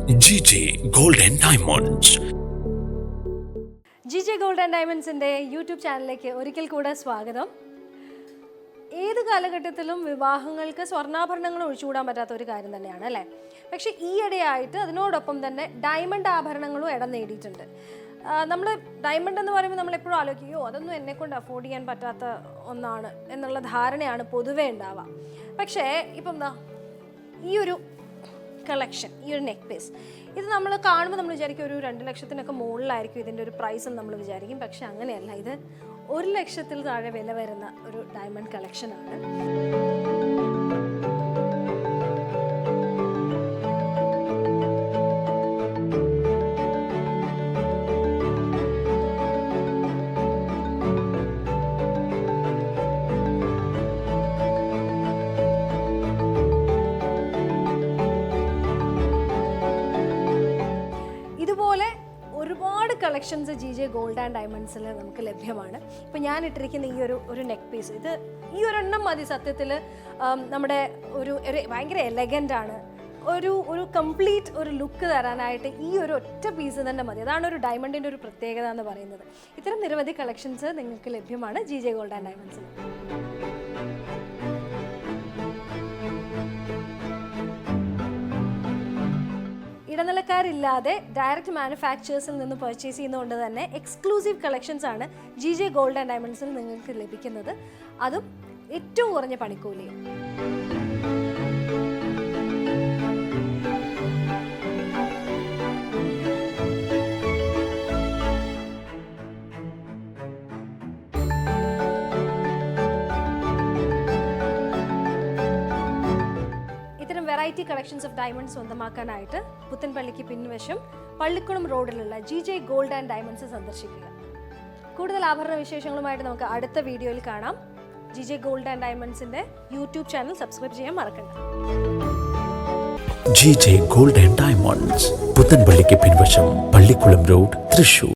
GJ Gold and Diamonds. GJ Gold and Diamondsന്റെ YouTube ചാനലിലേക്ക് ഒരിക്കൽ കൂടെ സ്വാഗതം. ഏത് കാലഘട്ടത്തിലും വിവാഹങ്ങൾക്ക് സ്വർണ്ണാഭരണങ്ങൾ ഒഴിച്ചുകൂടാൻ പറ്റാത്ത ഒരു കാര്യം തന്നെയാണ് അല്ലേ? പക്ഷേ ഈയിടെയായിട്ട് അതിനോടൊപ്പം തന്നെ ഡയമണ്ട് ആഭരണങ്ങളും ഇടം നേടിയിട്ടുണ്ട്. നമ്മൾ ഡയമണ്ട് എന്ന് പറയുമ്പോൾ നമ്മളെപ്പോഴും ആലോചിക്കുകയോ അതൊന്നും എന്നെക്കൊണ്ട് അഫോർഡ് ചെയ്യാൻ പറ്റാത്ത ഒന്നാണ് എന്നുള്ള ധാരണയാണ് പൊതുവേ ഉണ്ടാവുക. പക്ഷേ ഇപ്പം എന്താ ഈ ഒരു കളക്ഷൻ, ഈ ഒരു നെക്ക് പീസ്, ഇത് നമ്മൾ കാണുമ്പോൾ നമ്മൾ വിചാരിക്കും ഒരു 2 ലക്ഷത്തിനൊക്കെ മുകളിലായിരിക്കും ഇതിൻ്റെ ഒരു പ്രൈസ് എന്ന് നമ്മൾ വിചാരിക്കും. പക്ഷെ അങ്ങനെയല്ല, ഇത് 1 ലക്ഷത്തിൽ താഴെ വില വരുന്ന ഒരു ഡയമണ്ട് കളക്ഷനാണ്. ഇതുപോലെ ഒരുപാട് കളക്ഷൻസ് GJ ഗോൾഡ് ആൻഡ് ഡയമണ്ട്സിൽ നമുക്ക് ലഭ്യമാണ്. ഇപ്പോൾ ഞാൻ ഇട്ടിരിക്കുന്ന ഈ ഒരു നെക്ക് പീസ്, ഇത് ഈ ഒരെണ്ണം മതി സത്യത്തിൽ നമ്മുടെ ഒരു ഭയങ്കര എലഗൻ്റ് ആണ്. ഒരു കംപ്ലീറ്റ് ഒരു ലുക്ക് തരാനായിട്ട് ഈ ഒരു ഒറ്റ പീസ് തന്നെ മതി. അതാണ് ഒരു ഡയമണ്ടിൻ്റെ ഒരു പ്രത്യേകത എന്ന് പറയുന്നത്. ഇത്തരം നിരവധി കളക്ഷൻസ് നിങ്ങൾക്ക് ലഭ്യമാണ് GJ ഗോൾഡ് ആൻഡ് ഡയമണ്ട്സിൽ. ഇടനിലക്കാരില്ലാതെ ഡയറക്റ്റ് മാനുഫാക്ചേഴ്സിൽ നിന്ന് പർച്ചേസ് ചെയ്യുന്നതുകൊണ്ട് തന്നെ എക്സ്ക്ലൂസീവ് കളക്ഷൻസ് ആണ് GJ ഗോൾഡ് ആൻഡ് ഡയമണ്ട്സിൽ നിങ്ങൾക്ക് ലഭിക്കുന്നത്. അതും ഏറ്റവും കുറഞ്ഞ പണിക്കൂലിയും. വെറൈറ്റി കളക്ഷൻസ് ഓഫ് ഡയമണ്ട്സ് സ്വന്തമാക്കാനായിട്ട് പുത്തൻപള്ളിക്ക് പിൻവശം പള്ളിക്കുളം റോഡിലുള്ള GJ ഗോൾഡ് ആൻഡ് ഡയമണ്ട്സ് സന്ദർശിക്കുക. കൂടുതൽ ആഭരണ വിശേഷങ്ങളുമായിട്ട് നമുക്ക് അടുത്ത വീഡിയോയിൽ കാണാം. GJ ഗോൾഡ് ആൻഡ് ഡയമണ്ട്സിന്റെ യൂട്യൂബ് ചാനൽ സബ്സ്ക്രൈബ് ചെയ്യാൻ മറക്കണ്ട. GJ Gold and Diamonds, പുത്തൻപള്ളിക്ക് പിൻവശം, പള്ളിക്കുളം റോഡ്, തൃശൂർ.